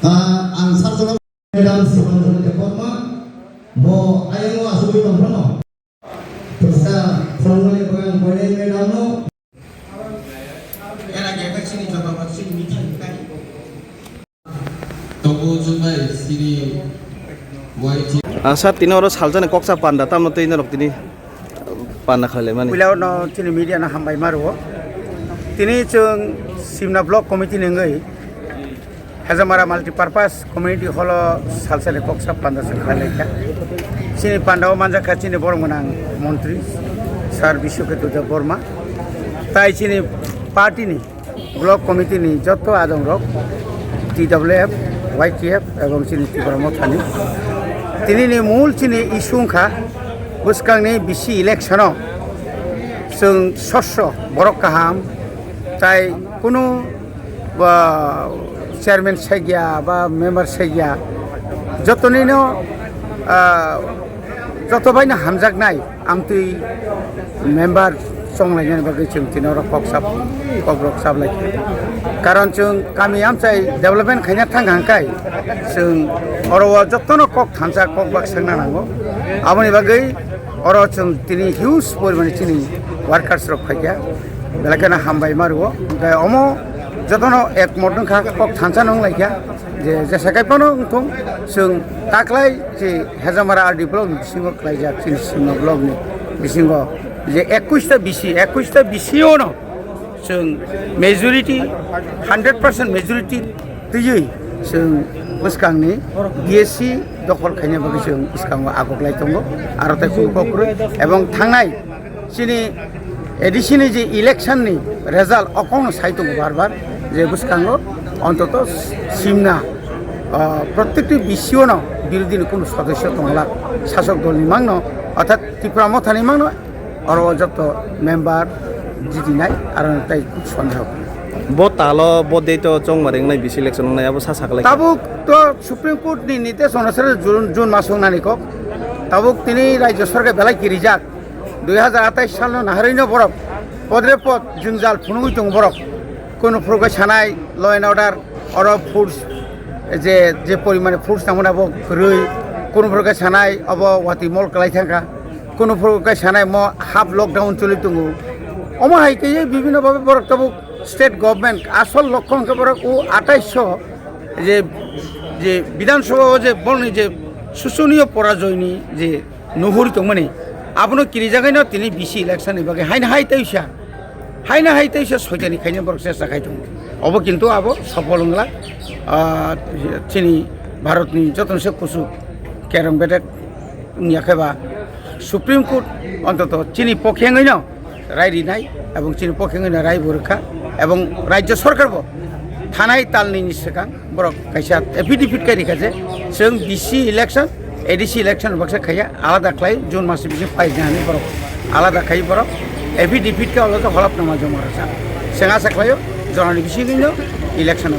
Ang sarjana medal sipan sa forma mo ayo asubi tongfano. Tersa formally bagang boleh medal no. Era kita sini coba sini meeting kan. Togo Jumbai sini YT. Saat ini orang saljan koksa panda tam nanti ini rok ini panda khale mani. Bila orang sini media nak hambai maru, ini cung Simna Block Committee nengai. Hazamara multi-purpose community hall salsane koksa panda sekhale ka. Sini panda o manja ka sini borong menang Menteri Sar Bishoketuja Borma. Tai sini party ni block committee ni joto adong rok TWF, YTF এবং sini Tibramo thani. Tini ni mul sini isu kha buskang ni bisi electiono sung sosho borok kaham tai kuno chairman segya ba member segya jotoni no joto baina hamjak nai amtui member songlainya bagai chung tinoro kokrok sab lai karon chung kami amchai development khaina thang hangkai chung oro jotono kok thansa kok bak sangna nango aboni bagai oro chung tini huge porimane tini workers rok khaia belakana hambai maruo dai omo jotono ek modon kha kok thansa nong laikya je sakai pano thong sung taklai je Hazamara RD blog bisingo klaija chini singo blog ni bisingo je 21 ta bisi ono sung majority 100% majority tiyui sung buskang ni DSC dokol khaina bagi sung buskang agok lai tongo aro tai kokro ebong thangnai sini edisini je election ni result okono saitung barbar যে বুসকাঙ্গ অন্তত সিমনা প্রত্যেকটি বিসিও না বিরোধী কোনো সদস্য তংলা শাসক দল নিমাংন অর্থাৎ ত্রিপুরা মথা নিমাংন আর যত মেম্বার জিতি নাই আর তাই খুব সন্দেহ bo talo bo de to chong maring nai bisi election nai abo sasak lai তাবুক তো সুপ্রিম কোর্ট নি নির্দেশ অনুসারে জুন মাস নানি কক তাবুক তিনি রাজ্য সরকার বেলায় কি রিজাক 2028 সাল নাহারিন বরফ পদরে পদ জুনজাল ফুনুই টং বরফ কোনো প্রকার ছানাই ল এন্ড অর্ডার অরব ফুডস যে পরিমাণে ফুডস নামনা রই কোনো প্রকার ছানাই অব ওয়াতি মল কালাই থাকা কোনো প্রকার ছানাই ম হাফ লকডাউন চলি দङ অমা হাইকে বিভিন্নভাবে বরক তাবুক স্টেট গভর্নমেন্ট আসল লক্ষ্য অঙ্ক বরক ও 2800 যে বিধানসভা যে বলনি যে শোচনীয় পরাজয়নি যে নহরিত মানে আপনি কিনি জায়গায় না তিনি বিসি ইলেকশন এবারে হাইনা হাইতাইসা সৈতানি খাইনে বরক চেষ্টা খাইতো অব কিন্তু আবো সফল হংলা চিনি ভারতনি যতনসে কুসু কেরম বেটেক নিয়াখেবা সুপ্রিম কোর্ট অন্তত চিনি পক্ষেঙই ন রায় রিনাই এবং চিনি পক্ষেঙই ন রায় বরখা এবং রাজ্য সরকার থানায় তালনি নিশেকাং বরক কাইসা এফিডেভিট কাই রেখাছে जों BC election ADC election Baksa খাইয়া আলাদা খাই জুন মাসে বিসি পাই জানি বরক আলাদা খাই বরক এফিডেভিট কে আলাদা হলফনামা জমা রাখা সেঙা সাকলাयो জনানি বিসি গইনো ইলেকশন